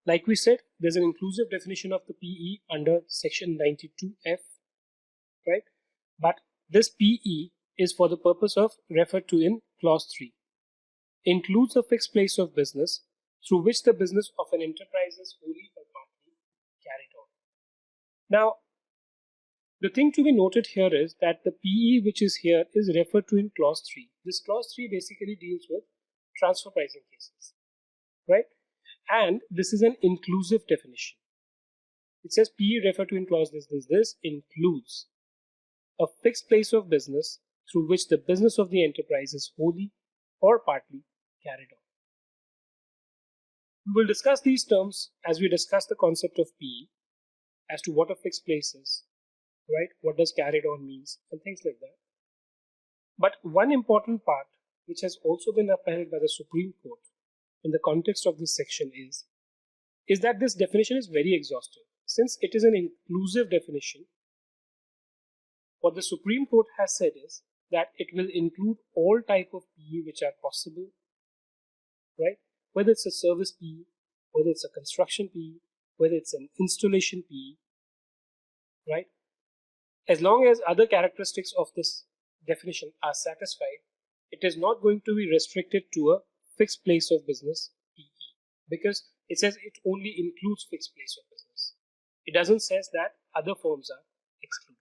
Like we said, there's an inclusive definition of the PE under section 92F, right? But this PE is for the purpose of referred to in clause 3. Includes a fixed place of business through which the business of an enterprise is wholly or partly carried on. Now, the thing to be noted here is that the PE which is here is referred to in clause 3. This clause 3 basically deals with transfer pricing cases, right? And this is an inclusive definition. It says PE referred to in clause this includes a fixed place of business through which the business of the enterprise is wholly or partly carried on. We will discuss these terms as we discuss the concept of PE, as to what a fixed place is, right? What does carried on means and things like that. But one important part which has also been upheld by the Supreme Court in the context of this section is that this definition is very exhaustive. Since it is an inclusive definition, what the Supreme Court has said is that it will include all type of PE which are possible, right? Whether it's a service PE, whether it's a construction PE, whether it's an installation PE, right? As long as other characteristics of this definition are satisfied, it is not going to be restricted to a fixed place of business PE, because it says it only includes fixed place of business. It doesn't say that other forms are excluded.